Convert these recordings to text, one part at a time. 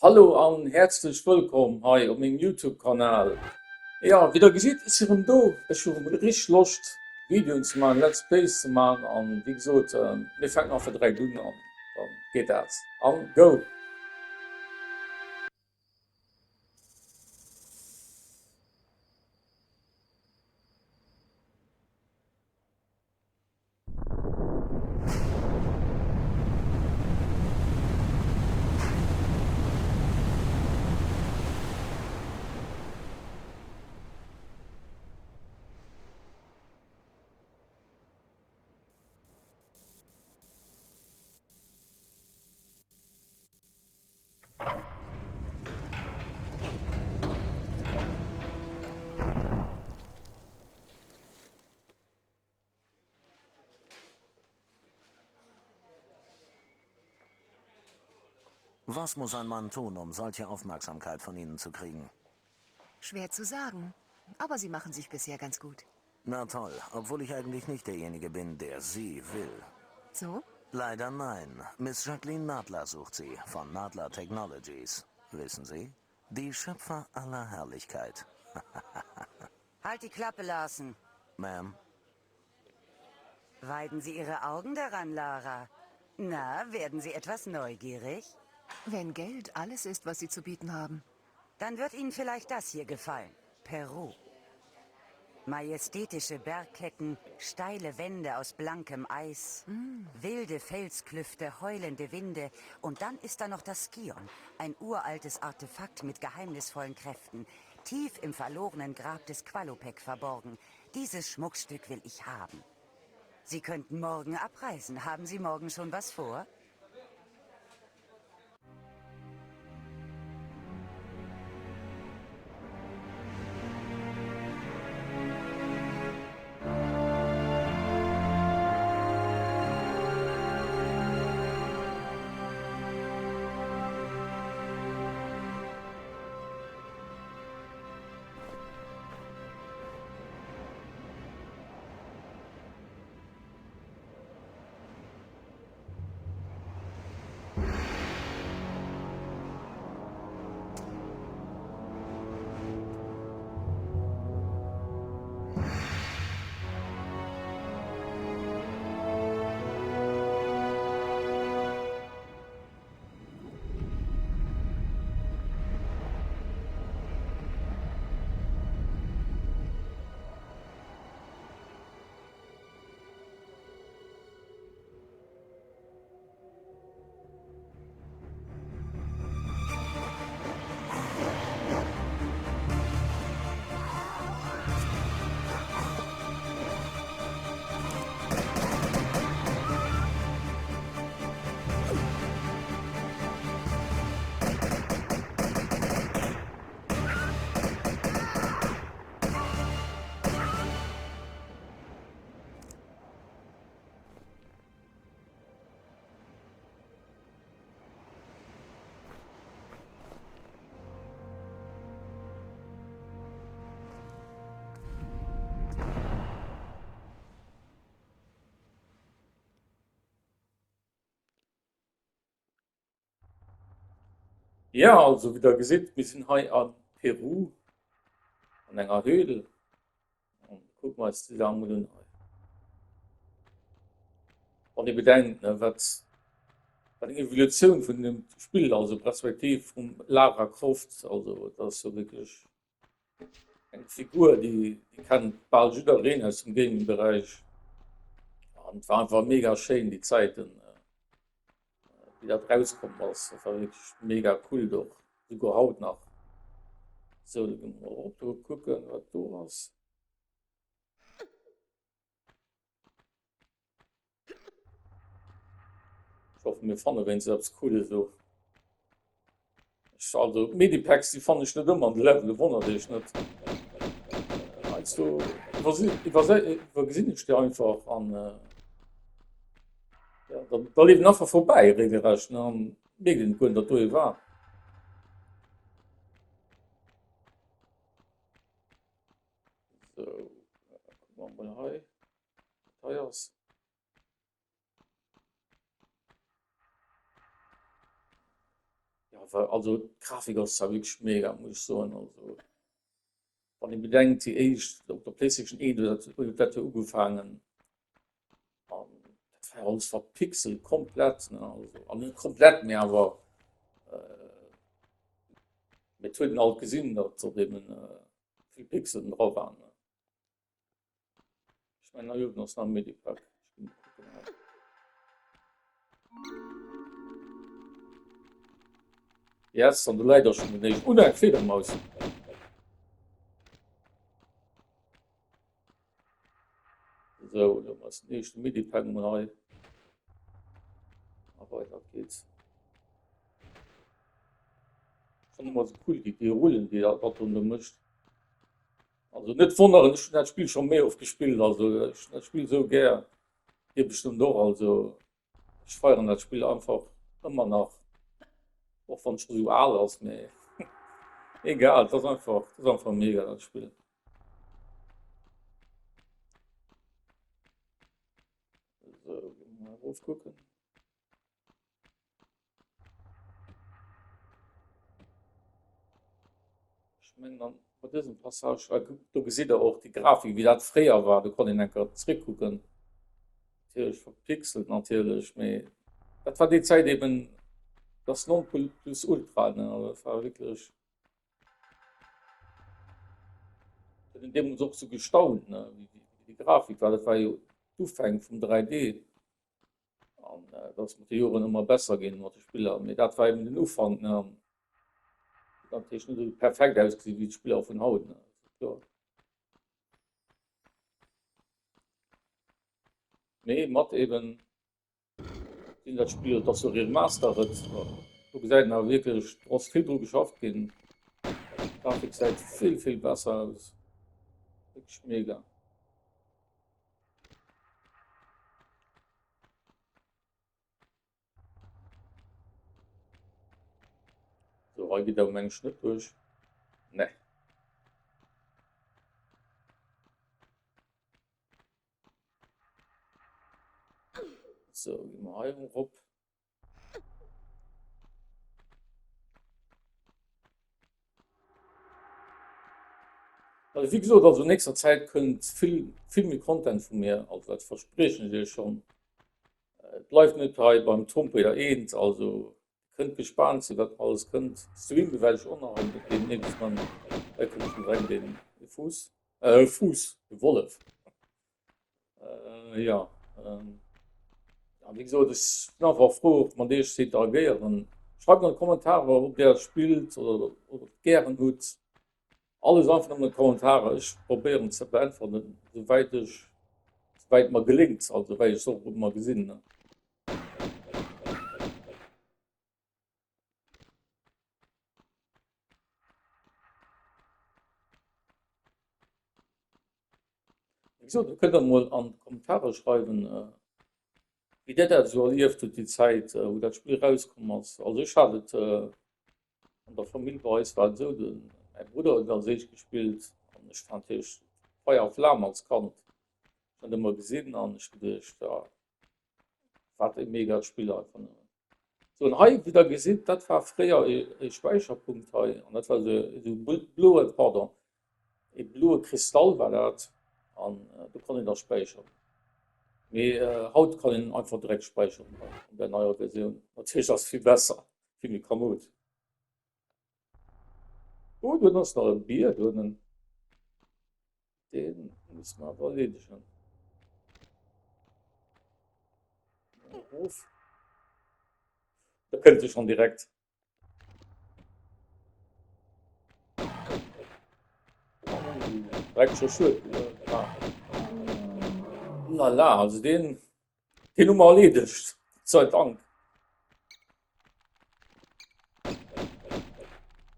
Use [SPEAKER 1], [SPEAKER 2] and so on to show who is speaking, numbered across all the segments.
[SPEAKER 1] Hallo an herzlich willkommen hier auf meinem YouTube-Kanal. Ja, wie ihr seht, ist hier do. Ich habe richtig Lust, Videos zu machen, Let's Plays zu machen. Und wie gesagt, wir fangen an für 3 Stunden an. Dann geht das. An, go!
[SPEAKER 2] Was muss ein Mann tun, um solche Aufmerksamkeit von Ihnen zu kriegen?
[SPEAKER 3] Schwer zu sagen, aber sie machen sich bisher ganz gut.
[SPEAKER 2] Na toll, obwohl ich eigentlich nicht derjenige bin, der Sie will.
[SPEAKER 3] So?
[SPEAKER 2] Leider nein. Miss Jacqueline Nadler sucht Sie, von Nadler Technologies. Wissen Sie? Die Schöpfer aller Herrlichkeit.
[SPEAKER 4] Halt die Klappe, Larsen.
[SPEAKER 2] Ma'am,
[SPEAKER 4] Weiden Sie Ihre Augen daran, Lara. Na, werden Sie etwas neugierig?
[SPEAKER 3] Wenn Geld alles ist, was sie zu bieten haben.
[SPEAKER 4] Dann wird Ihnen vielleicht das hier gefallen. Peru. Majestätische Bergketten, steile Wände aus blankem Eis, wilde Felsklüfte, heulende Winde und dann ist da noch das Skion, ein uraltes Artefakt mit geheimnisvollen Kräften, tief im verlorenen Grab des Qualopec verborgen. Dieses Schmuckstück will ich haben. Sie könnten morgen abreisen. Haben Sie morgen schon was vor?
[SPEAKER 1] Ja, also wie ihr seht, wir sind hier an Peru, an einer Höhle. Und guck mal, jetzt die lange Minuten. Und ich bedenke, ne, was die Evolution von dem Spiel, also Perspektiv von Lara Croft, also das ist so wirklich eine Figur, die kann bald wieder reden aus dem Gaming-Bereich. Und war einfach mega schön, die Zeit, wie das rauskommt. Das war wirklich mega cool, doch. Sogar Haut nach. So, mal gucken, was du hast. Ich hoffe, mir fand, wenn es selbst cool ist. So. Also, Medipacks, die fand ich nicht immer an den Level, wundert dich nicht. Also, übergesehen ich dir einfach an. Ja, da lief nachher vorbei, regelrecht. Ne, an wegen Grund, dass du war. So, gucken wir mal hier. Teuers. Ja, also Grafik ist ja wirklich mega, muss ich sagen. Also, wenn ich bedenke, die erst auf der PlayStation 1 hat angefangen. Das war alles verpixelt, komplett. Ne? Also nicht komplett mehr, aber mit Töten auch gesehen, dass da eben viel Pixel drauf waren. Ne? Ich meine, da gibt es noch ein Medipack. Jetzt an der leider schon nicht. Und eine Fledermaus. So, da muss das nächste Medipack rein. Aber weiter geht's. Schon immer so cool, die Rollen, die da drunter mischt. Also nicht wundern, ich habe das Spiel schon mehr aufgespielt. Also ich das Spiel so gern. Hier bestimmt doch. Also ich feiere das Spiel einfach immer noch. Auch von so alt aus. Nee. Egal, das ist einfach mega, das Spiel. So, mal drauf gucken. Ich meine, dann bei diesem Passage, du siehst ja auch die Grafik, wie das früher war. Du kannst einfach zurückgucken. Natürlich verpixelt, natürlich. Das war die Zeit eben das Nonplusultra. Ne? Also das war wirklich. In dem uns auch so gestaunt, ne? Wie die Grafik war. Das war ja Anfang vom 3D. Und das mit den Jahren immer besser gehen, was die Spieler. Aber das war eben den Anfang. Ne? Natürlich nicht so perfekt ausgesehen wie die Spieler auf den Haut. Ne? Klar. Nee, Matt eben in das Spiel, das so remastert. Du gesagt, na wirklich, du hast viel drüber geschafft gehen. Die Grafik sieht viel, viel besser aus. Wirklich mega. So, heute geht der Mensch nicht durch. Ne. So, gehen wir hier rum. Also wie gesagt, also in nächster Zeit könnt viel mehr Content von mir, also das verspreche ich dir schon. Es läuft nicht halt beim Tomb Raider 1, also könnt gespannt sein, was alles könnt. Streamen werde ich auch noch mit dem nächsten Mal, da könnt schon rein den Fuß, Wolf. Ja, ja, wie gesagt, ich bin einfach froh, ob man das sieht agieren. Schreibt in die Kommentare, ob der spielt oder gern gut. Alles einfach in den Kommentaren. Ich probiere es zu beantworten, soweit mir gelingt, also weil ich so gut mal gesehen. Ne? Wie gesagt, ihr könnt dann mal an die Kommentare schreiben, wie der so erlebt hat, die Zeit, wo das Spiel rauskommt. Also ich hatte an der Familie bei uns war so, mein Bruder hat das ich gespielt und ich fand ich Feuer auf Flamme als Kant. Ich habe immer gesehen und ich gedacht, ja, war ein mega Spiel einfach. So ein Hai wieder gesehen, das war früher ein Speicherpunkt Hai. Und das war so blaue, pardon, ein blaue Kristall war das. Und da kann ich das speichern. Haut kann ich einfach direkt speichern. In der neuen Version. Natürlich ist das viel besser. Viel mehr Kommod. Oh, du hast noch ein Bier drinnen. Den müssen wir aber erledigen. Hof. Da könnte ich schon direkt. Direkt schon schön. Ja. Lala, also den Nummer erledigt. Sei Dank.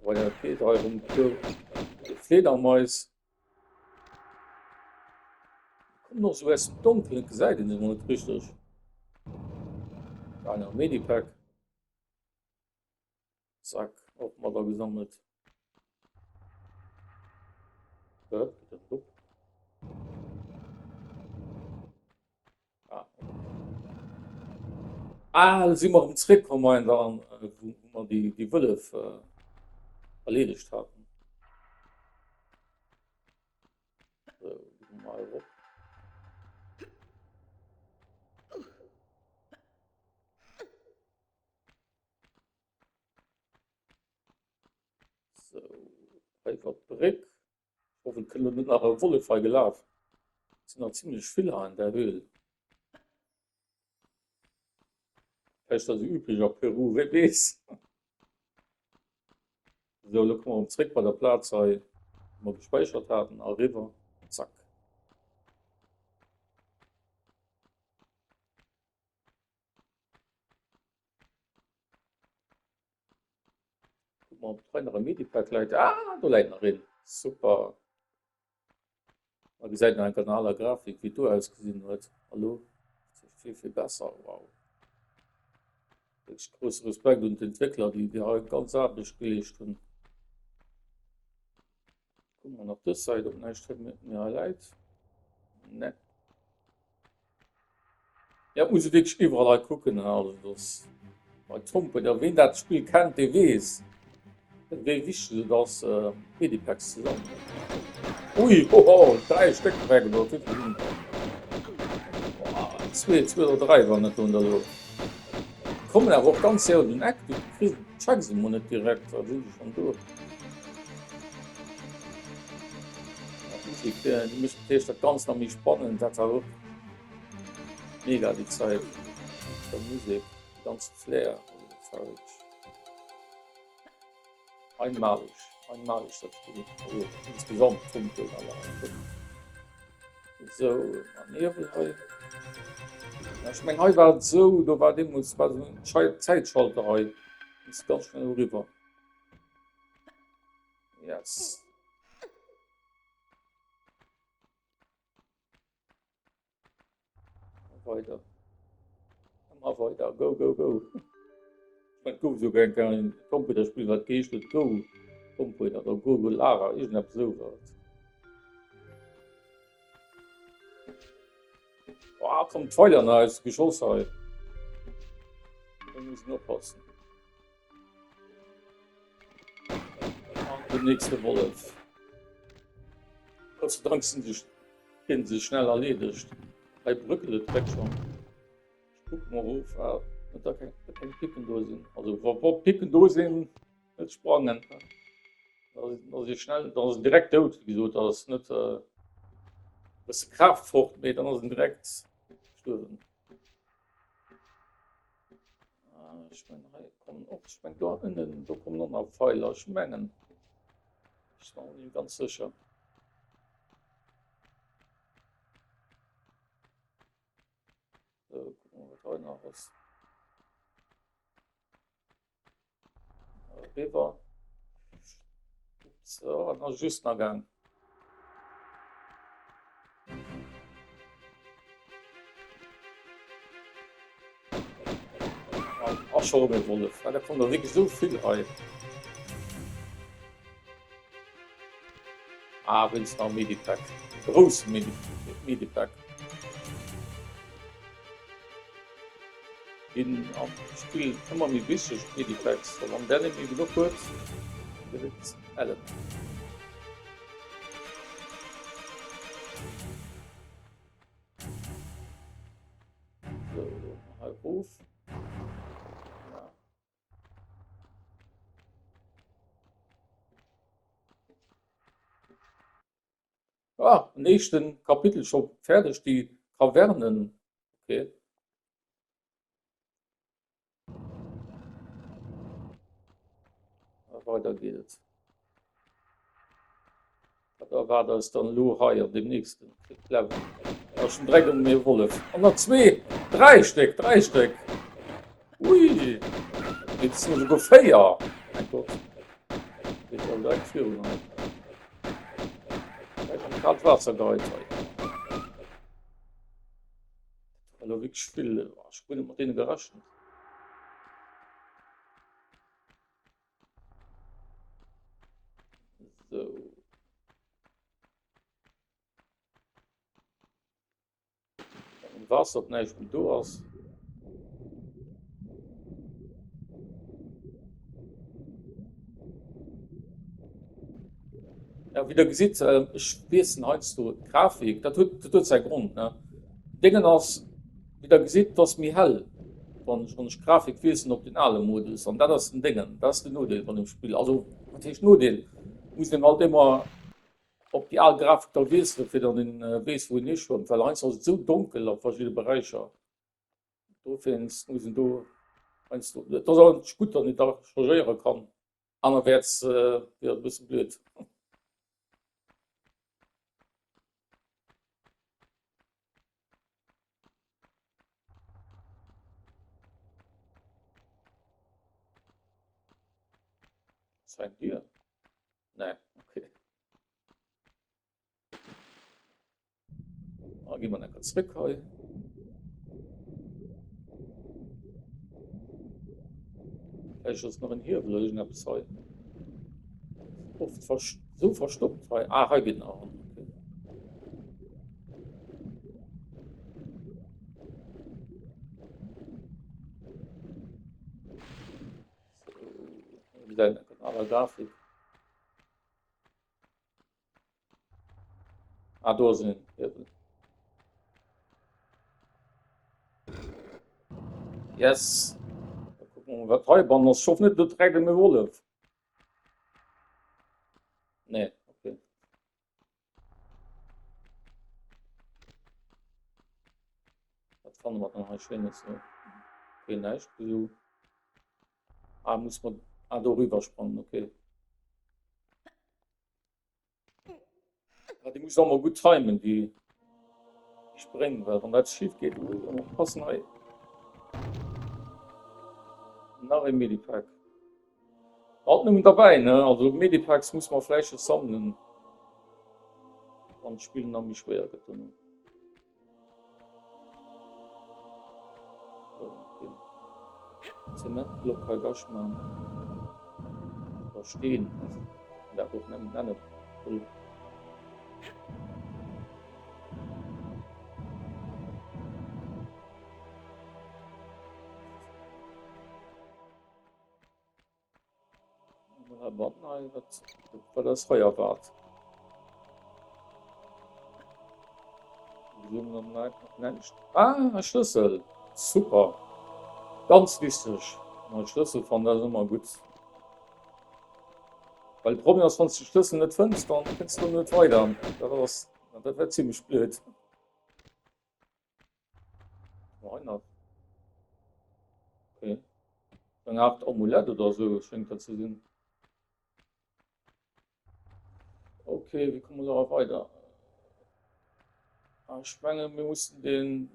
[SPEAKER 1] Weil der geht um die Fledermaus. Kommt noch so erst dunkel gesagt in dem Monat richtig. Einer Medipack. Zack, auch mal da gesammelt. Ja, ah, da sind wir im Trick kommen, wo wir die Wölfe erledigt hatten. So, mal ruck. So, einfach Brick. Ich hoffe, wir können nicht nachher Wolle frei gelaufen. Es sind noch ziemlich viele an der Höhle. Vielleicht das üblich auf Peru, wer weiß. So, da kommen wir zurück bei der Platz, die wir gespeichert hatten, River. Zack. Guck mal, ob kleinere Medipack leid. Ah, du leid noch hin. Super. Wie gesagt, eine kanaler Grafik, wie du ausgesehen hast. Hallo? Das ist viel, viel besser. Wow. Wirklich großen Respekt und die Entwickler, die haben ganz arbeitig gelegt. Und gucken wir nach der Seite, ob nicht mit mir leid. Ne. Ja, muss ich wirklich überall gucken. Also das bei Trumpe, der wen das Spiel kennt, der weiß. Der weiß wichtig, dass Medipacks zusammen. Ui, hoho, 3 Stück weg. Wow, 2 oder 3 waren nicht unter Luft. Kommen aber auch ganz sehr den Eck, du kriegst checkst sie nicht direkt, da sind die schon durch. Die müssen das ganz noch nicht spannend, das auch mega die Zeit. Der Musik, die ganze Flair, einmalig das Spiel. Also insgesamt Funkel allein. So, Nebel. Ja, ich meine, heute war es so, da war dem muss war so ein Zeitschalter heute. Ist ganz schnell rüber. Yes. Weiter. Immer weiter. Go, go, go. Ich meine, go sogar ein Computerspiel, was geht, go. Computer oder Google Lara, ich nicht so was. Boah, kommt Feuer nach, als Geschoss halt. Da muss ich nur passen. Der nächste Wolf. Gott sei Dank sind sie schnell erledigt. Bei Brücke das weg schon. Ich guck mal hoch, da kein Picken da sind. Also, wo Picken da sind, nicht sprangen. Das ist schnell, das ist direkt tot, wieso das ist nicht, das ist Kraftfrucht mit, dann ist direkt gestorben. Ich meine, ich meine, da innen, da kommen noch mal Pfeiler, ich meine. Ich bin noch nicht ganz sicher. So, gucken wir, was heute noch ist. River. So, noch just noch gang. Ach, schon mit Wolf. Da kommt da wirklich so viel rein. Ah, wenn es noch Medipack. Groß Medipack. In am Spiel immer mit bisschen Medipacks. Und dann nämlich noch kurz. Direkt alle. So, halb hoch. Ja. Ah, im nächsten Kapitel schon fertig, die Kavernen. Okay. Weiter geht's. Da war das dann Lo Haier, dem nächsten Level. Da schon direkt um mir Wolf. Und noch 2, 3 Stück, 3 Stück. Ui. Jetzt sind sogar 4. Mein Gott. Jetzt soll direkt führen. Vielleicht am Kaltwasser gehalten. Weil er wirklich viel. Ich bin mit denen überrascht. So. Im Wasser nicht und du hast. Ja, wie der gesieht, ich weiß halt du Grafik, das tut seinen Grund. Ne? Dingen als, wie der gesieht, das mir hell. Wenn ich Grafik wissen, ob den alle Modus. Und das ist ein Ding, das ist der Nudel von dem Spiel. Also, natürlich Nudel. Muss den halt immer, ob die alle Grafik da wissen, für den weiß, wo nicht schon. Weil eins ist so dunkel auf verschiedene Bereiche. Du findest, müssen du, meinst du, das ist auch gut, dass ich da changieren kann. Andererseits wird ein bisschen blöd. Sein dir? Nein, okay. Dann gehen wir dann kurz zurück. Heu. Vielleicht ist noch ein hier, weil ich habe es oft so verstopft. Heu. Ah, heu geht noch. Okay. So, wieder eine andere Grafik. Ah, da sind Hebel. Yes. Da gucken wir, was heu, wenn das schafft nicht, das trägt mir wohl. Nee, okay. Das fanden wir dann halt schön. So. Okay, nice. So. Ah, muss man da rüberspringen, okay. Ja, die muss auch mal gut timen, die springen, weil wenn das schief geht, dann muss man passen. Hey. Nach dem Medipack. Auch nicht dabei, ne? Also Medipacks muss man vielleicht sammeln. Dann spielen dann mich schwer getan. Okay. Zementblock kann ich mal verstehen. Da auch nicht nennen. Aber nein, das war das Feuerbad. Ah, Schlüssel. Super. Ganz wichtig. Mein Schlüssel fand das immer gut. Weil das Problem ist, wenn du den Schlüssel nicht findest, dann kannst du nicht weiter. Das wäre ziemlich blöd. Einer. Okay. Dann hat Amulett oder so, scheint das zu sehen. Okay, wie kommen wir da weiter? Ich meine, wir mussten den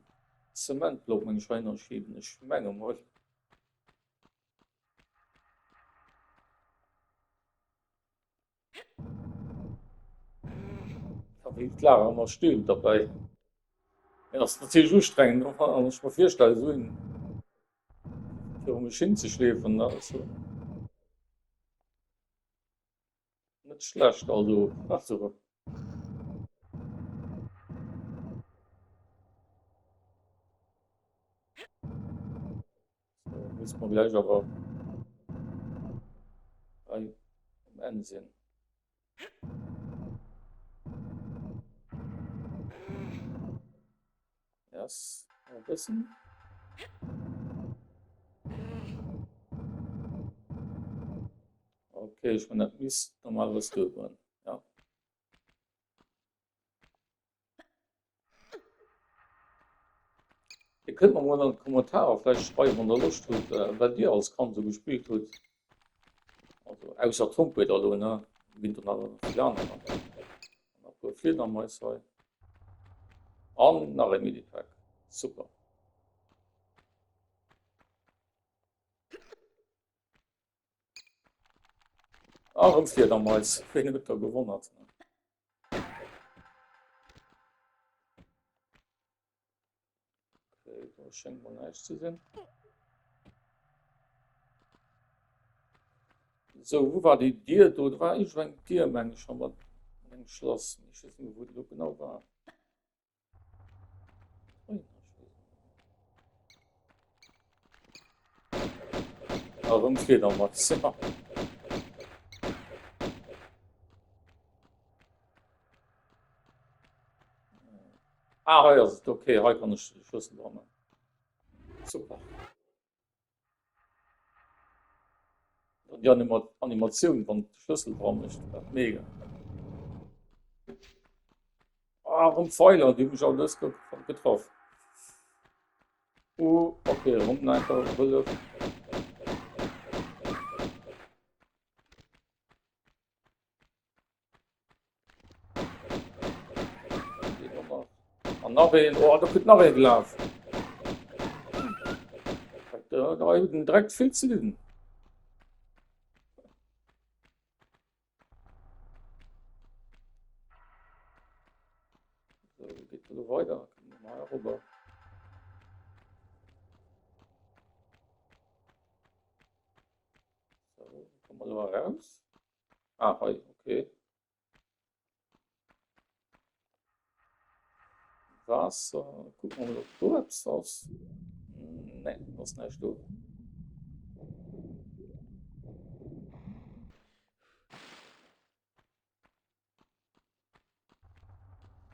[SPEAKER 1] Zementblock in Schweiner schieben. Ich meine mal. Aber wie klar, haben wir still dabei. Ja, das ist natürlich anstrengend. Ich mir vorstellen, so für mich hinzuschläfen. Also, nicht schlecht. Also. So, müssen wir gleich aber am Ende sehen. Erst ein bisschen. Okay, ich meine, das müsste normalerweise durch. Ja. Ihr könnt mir mal einen Kommentar vielleicht schreiben, wenn ihr Lust habt, weil dir als Kanto gespielt hat. Also, außer Trumpet, also, ne? Winter nach Jahren. Aber viel nochmal sei. An nach dem Medipack. Super. Auch um vier damals, wenn ihr da gewonnen hat. Okay, da schenkt man nichts zu sehen. So, wo war die Dir? Da war ich ein Tiermensch, aber ein Schloss. Ich weiß nicht, wo du genau war. Auch um vier damals. Ja. Ah, ja, ist okay, heute kann ich den Schlüssel dran. Super. Und die Animation von der Schlüssel dran ist mega. Ah, um Pfeiler, die mich auch das getroffen. Okay, rum einfach Brille. Und noch ein, oh, da könnte noch ein gelaufen. Da hinten direkt viel zu tun. So, geht wieder weiter. Mal rüber. So, kommen wir da raus. Ah, hi, okay. Wasser. Gucken wir mal, ob du etwas hast. Ne, das ist nicht du.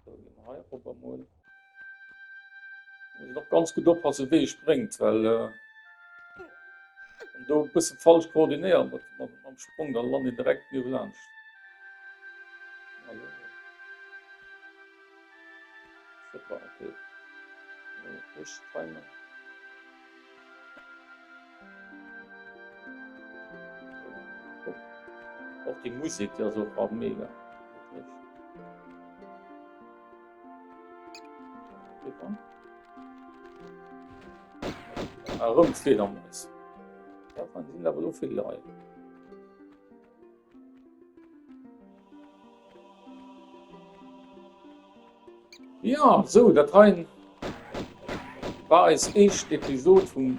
[SPEAKER 1] So, gehen wir hier rüber mal. Muss ich noch ganz gut aufpassen, wie ich springt, weil wenn du ein bisschen falsch koordinieren mit dem Sprung, dann lande ich direkt neben Land. Also, super, okay. Ich timen. Auch die Musik, ja, so war mega. Wirklich. Super. Rumfledermaus. Ja, man sind aber so viele Leute. Ja, so, das war als erste Episode von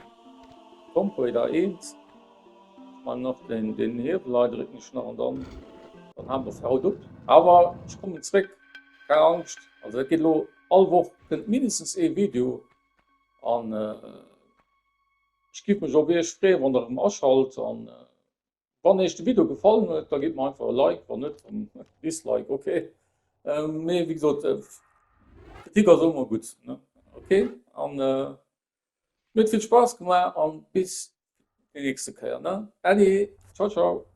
[SPEAKER 1] Tomb Raider 1. Mal noch den Hebel drücken ich noch und dann haben wir es haut ab. Aber ich komme zurück, keine Angst. Also es geht nur alle Woche mindestens ein Video an. Ich gebe mich auch wieder frei, wenn ihr im Anschalt an. Wenn euch das Video gefallen hat, dann gebt mir einfach ein Like, wenn nicht, ein Dislike, okay. Nee, wie gesagt, Kritik ist immer gut. Ne? Okay, und mit viel Spaß gemacht und bis die nächste Kehr. Ne? Adi, ciao, ciao.